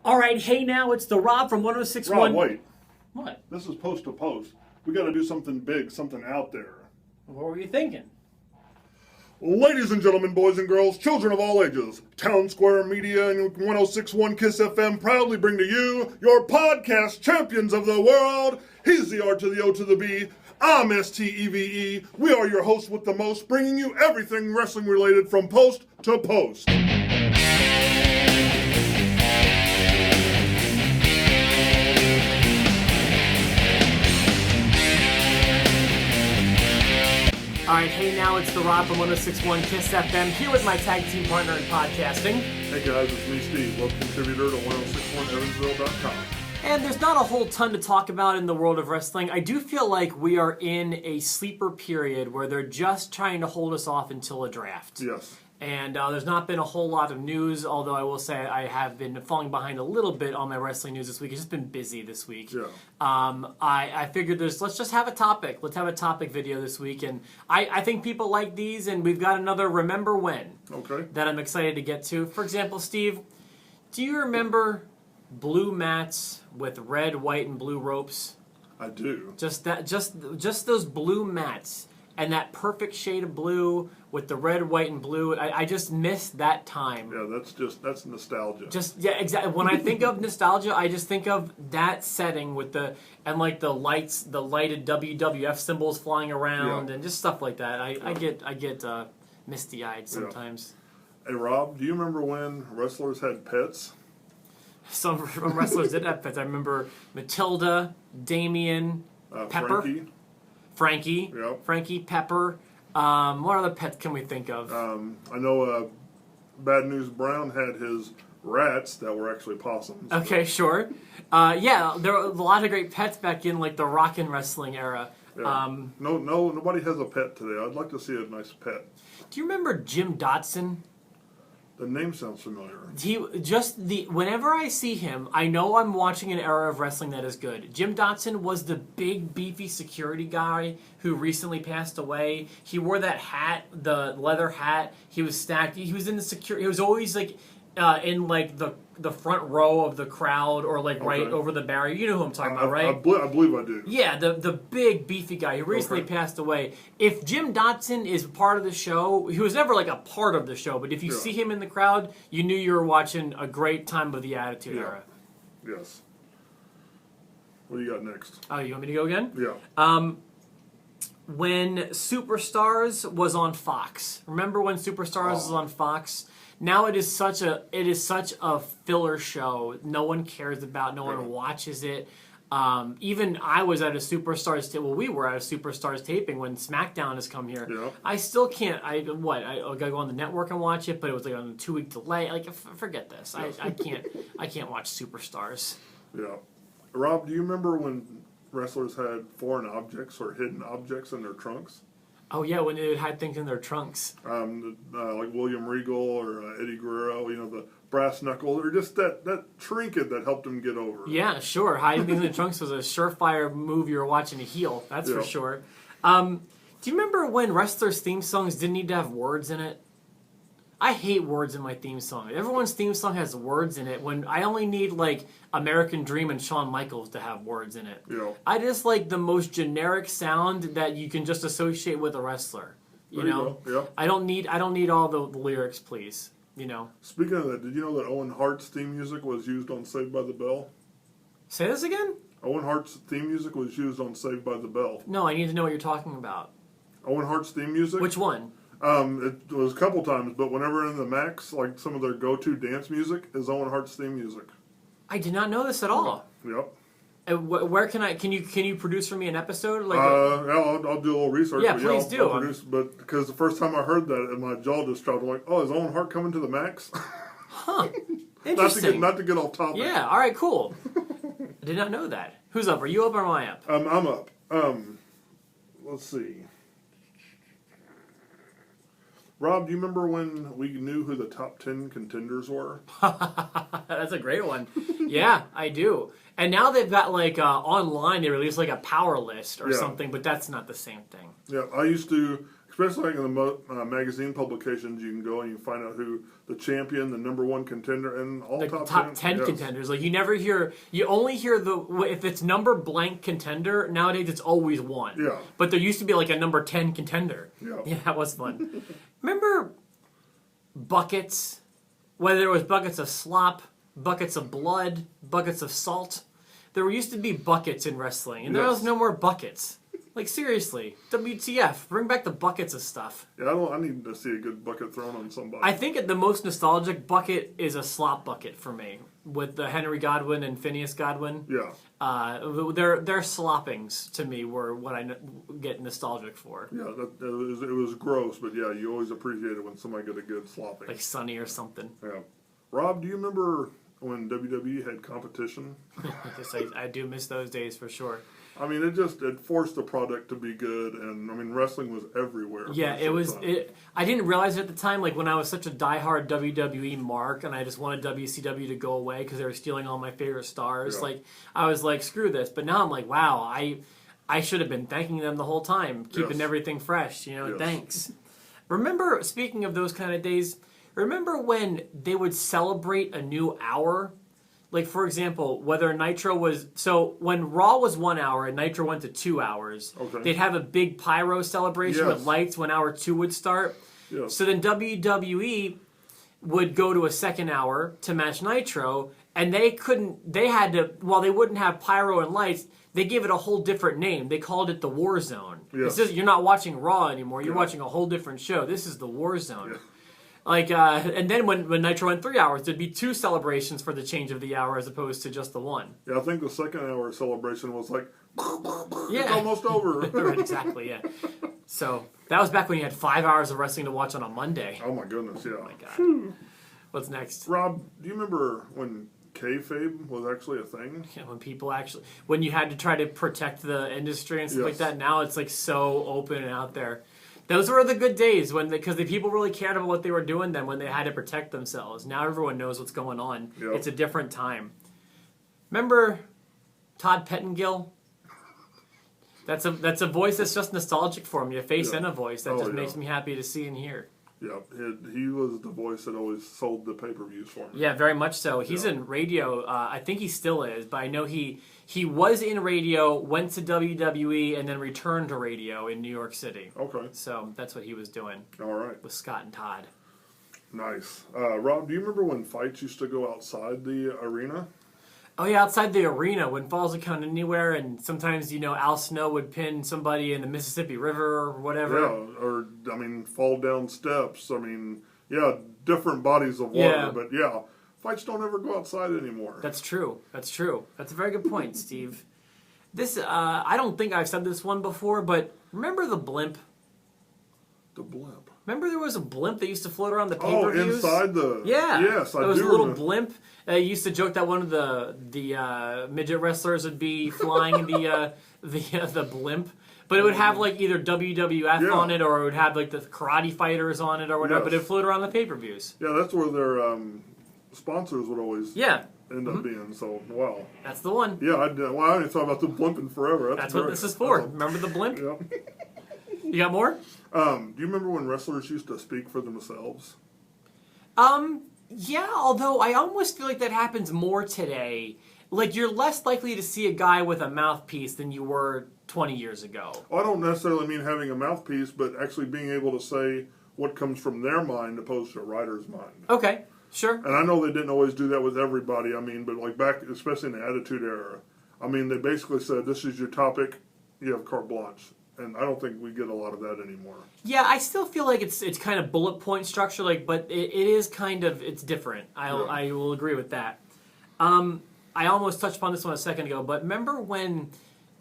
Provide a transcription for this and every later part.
All right, hey now, it's the Rob from 1061. Rob, wait. What? This is post to post. We got to do something big, something out there. What were you thinking? Ladies and gentlemen, boys and girls, children of all ages, Town Square Media and 1061 KISS FM proudly bring to you your podcast champions of the world. He's the R to the O to the B. I'm STEVE. We are your hosts with the most, bringing you everything wrestling related from post to post. All right, hey now, it's the Rob from 1061 KISS FM, here with my tag team partner in podcasting. Hey guys, it's me, Steve, web contributor to 1061evansville.com. And there's not a whole ton to talk about in the world of wrestling. I do feel like we are in a sleeper period where they're just trying to hold us off until a draft. Yes. And there's not been a whole lot of news, although I will say I have been falling behind a little bit on my wrestling news this week. It's just been busy this week. Yeah. I figured let's just have a topic. Let's have a topic video this week. And I think people like these, and we've got another Remember When that I'm excited to get to. For example, Steve, do you remember blue mats with red, white, and blue ropes? I do. Just those blue mats. And that perfect shade of blue with the red, white, and blue. I just miss that time. Yeah, that's nostalgia. Exactly. When I think of nostalgia, I just think of that setting with the lighted WWF symbols flying around and just stuff like that. I get misty-eyed sometimes. Yeah. Hey Rob, do you remember when wrestlers had pets? Some wrestlers did have pets. I remember Matilda, Damien, Pepper. Frankie, yep. Frankie, Pepper. What other pets can we think of? I know Bad News Brown had his rats that were actually possums. Okay, sure. Yeah, there were a lot of great pets back in like the rock and wrestling era. Yeah. Nobody has a pet today. I'd like to see a nice pet. Do you remember Jim Dotson? The name sounds familiar. Whenever I see him, I know I'm watching an era of wrestling that is good. Jim Dotson was the big, beefy security guy who recently passed away. He wore that hat, the leather hat. He was stacked. He was in the security. He was always like in like the front row of the crowd or like right over the barrier. You know who I'm talking about, right? I believe I do. Yeah, the big beefy guy who recently passed away. If Jim Dotson is part of the show, he was never like a part of the show, but if you see him in the crowd, you knew you were watching a great time of the Attitude Era. Yes. What do you got next? Oh, you want me to go again? Yeah. When Superstars was on Fox. Remember when Superstars was on Fox? Now it is such a filler show. No one cares about. No one watches it. Even I was at a Superstars we were at a Superstars taping when SmackDown has come here. Yeah. I still can't. I gotta go on the network and watch it, but it was like on a 2-week delay. Like forget this. I can't watch Superstars. Yeah. Rob, do you remember when wrestlers had foreign objects or hidden objects in their trunks? Oh yeah, when they would hide things in their trunks. Like William Regal or Eddie Guerrero, the brass knuckle, or just that trinket that helped him get over. Yeah, sure. Hiding things in the trunks was a surefire move you were watching a heel, that's for sure. Do you remember when wrestlers' theme songs didn't need to have words in it? I hate words in my theme song. Everyone's theme song has words in it when I only need like American Dream and Shawn Michaels to have words in it. Yeah. I just like the most generic sound that you can just associate with a wrestler. You know? Yeah. I don't need all the lyrics, please. Speaking of that, did you know that Owen Hart's theme music was used on Saved by the Bell? Say this again? Owen Hart's theme music was used on Saved by the Bell. No, I need to know what you're talking about. Owen Hart's theme music? Which one? It was a couple times, but whenever in the Max, like some of their go-to dance music is Owen Hart's theme music. I did not know this at all. Yep. And where can you produce for me an episode? Like I'll do a little research. Yeah, please do. I'll produce, but because the first time I heard that, and my jaw just dropped. I'm like, oh, is Owen Hart coming to the Max? Huh. Interesting. not to get off topic. Yeah. All right. Cool. I did not know that. Who's up? Are you up or am I up? I'm up. Let's see. Rob, do you remember when we knew who the top 10 contenders were? That's a great one. Yeah, I do. And now they've got like online, they release like a power list or something, but that's not the same thing. Yeah, I used to, especially like in the magazine publications, you can go and you can find out who the champion, the number one contender, and all The top 10 contenders. Like, you only hear if it's number blank contender, nowadays it's always one. Yeah. But there used to be like a number 10 contender. Yeah. Yeah, that was fun. Remember buckets? Whether it was buckets of slop, buckets of blood, buckets of salt. There used to be buckets in wrestling, and there was no more buckets. Like, seriously, WTF, bring back the buckets of stuff. Yeah, I need to see a good bucket thrown on somebody. I think the most nostalgic bucket is a slop bucket for me, with the Henry Godwin and Phineas Godwin. Yeah. Their sloppings, to me, were what I get nostalgic for. Yeah, it was gross, but yeah, you always appreciate it when somebody got a good slopping. Like Sunny or something. Yeah. Rob, do you remember when WWE had competition? I do miss those days for sure. I mean, it forced the product to be good, and I mean, wrestling was everywhere. Yeah, it was. I didn't realize it at the time. Like when I was such a diehard WWE mark, and I just wanted WCW to go away because they were stealing all my favorite stars. Yeah. Like I was like, screw this. But now I'm like, wow, I should have been thanking them the whole time, keeping everything fresh. Thanks. Remember, speaking of those kind of days, remember when they would celebrate a new hour? Like, for example, whether Nitro was... So, when Raw was 1 hour and Nitro went to 2 hours, they'd have a big pyro celebration with lights when hour 2 would start. Yes. So then WWE would go to a second hour to match Nitro, and they had to... While they wouldn't have pyro and lights, they gave it a whole different name. They called it the War Zone. Yes. You're not watching Raw anymore. You're watching a whole different show. This is the War Zone. Yeah. Like, and then when Nitro went 3 hours, there'd be 2 celebrations for the change of the hour as opposed to just the one. Yeah, I think the second hour celebration was like, yeah, it's almost over. Right, exactly, yeah. So, that was back when you had 5 hours of wrestling to watch on a Monday. Oh my goodness, yeah. Oh my God. What's next? Rob, do you remember when kayfabe was actually a thing? Yeah, when you had to try to protect the industry and stuff like that, now it's like so open and out there. Those were the good days because the people really cared about what they were doing then when they had to protect themselves. Now everyone knows what's going on. Yep. It's a different time. Remember Todd Pettengill? That's a voice that's just nostalgic for me, a face and a voice that makes me happy to see and hear. Yeah, he was the voice that always sold the pay-per-views for me. Yeah, very much so. He's in radio. I think he still is, but I know he was in radio, went to WWE, and then returned to radio in New York City. Okay. So that's what he was doing. All right. With Scott and Todd. Nice. Rob, do you remember when fights used to go outside the arena? Oh, yeah, outside the arena when Falls would count anywhere, and sometimes, Al Snow would pin somebody in the Mississippi River or whatever. Yeah, or, fall down steps. Different bodies of water. But, fights don't ever go outside anymore. That's true. That's a very good point, Steve. This, I don't think I've said this one before, but remember the Blimp? The Blimp. Remember there was a blimp that used to float around the pay-per-views? Oh, inside the... Yeah. Yes, I do. There was a little blimp. Used to joke that one of the midget wrestlers would be flying the blimp. But it would have like either WWF on it or it would have like the karate fighters on it or whatever, but it would float around the pay-per-views. Yeah, that's where their sponsors would always end up being, so wow. That's the one. Yeah, I haven't thought about the blimp in forever. That's what this is for. Remember the blimp? Yeah. You got more? Do you remember when wrestlers used to speak for themselves? Yeah, although I almost feel like that happens more today. Like, you're less likely to see a guy with a mouthpiece than you were 20 years ago. Well, I don't necessarily mean having a mouthpiece, but actually being able to say what comes from their mind opposed to a writer's mind. Okay, sure. And I know they didn't always do that with everybody, but like back, especially in the Attitude Era, they basically said, this is your topic, you have carte blanche. And I don't think we get a lot of that anymore. Yeah, I still feel like it's kind of bullet point structure, but it is kind of, it's different. I will agree with that. I almost touched upon this one a second ago, but remember when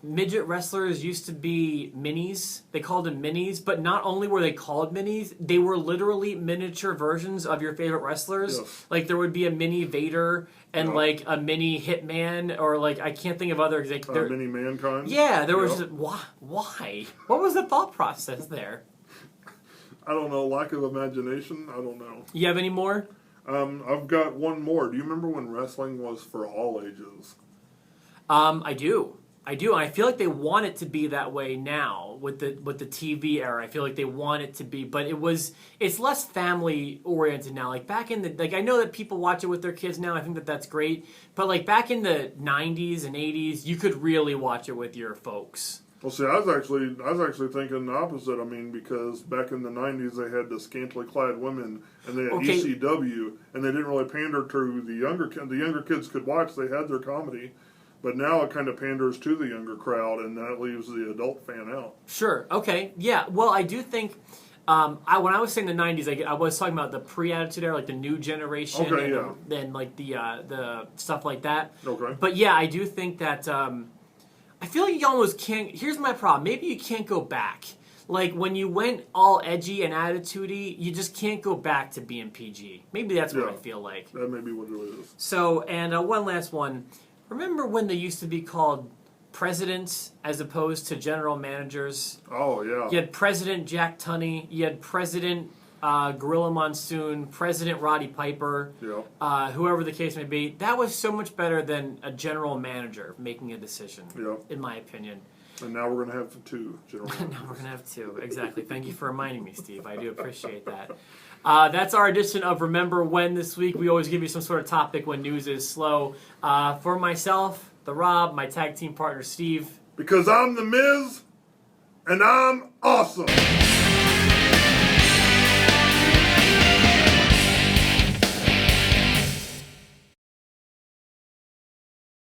midget wrestlers used to be minis? They called them minis, but not only were they called minis, they were literally miniature versions of your favorite wrestlers. Yes. Like there would be a mini Vader and like a mini Hitman, or like I can't think of other mini Mankind. Yeah, there was why? What was the thought process there? I don't know. Lack of imagination. I don't know. You have any more? I've got one more. Do you remember when wrestling was for all ages? I do. I do, and I feel like they want it to be that way now with the TV era. I feel like they want it to be, but it's less family oriented now. Like back in I know that people watch it with their kids now. I think that's great, but like back in the '90s and '80s, you could really watch it with your folks. Well, see, I was actually thinking the opposite. I mean, because back in the '90s, they had the scantily clad women, and they had ECW, and they didn't really pander to the younger kids could watch. They had their comedy. But now it kind of panders to the younger crowd, and that leaves the adult fan out. Sure. Okay. Yeah. Well, I do think when I was saying the '90s, I was talking about the pre-Attitude Era, like the new generation, okay, and then like the stuff like that. Okay. But yeah, I do think that I feel like you almost can't. Here's my problem. Maybe you can't go back. Like when you went all edgy and attitude-y, you just can't go back to being PG. Maybe that's what I feel like. That may be what it is. So, and one last one. Remember when they used to be called presidents as opposed to general managers? Oh, yeah. You had President Jack Tunney. You had President Gorilla Monsoon, President Roddy Piper, whoever the case may be. That was so much better than a general manager making a decision, in my opinion. And now we're going to have two general managers. Now we're going to have two, exactly. Thank you for reminding me, Steve. I do appreciate that. That's our edition of Remember When this week. We always give you some sort of topic when news is slow. For myself, the Rob, my tag team partner, Steve. Because I'm the Miz, and I'm awesome.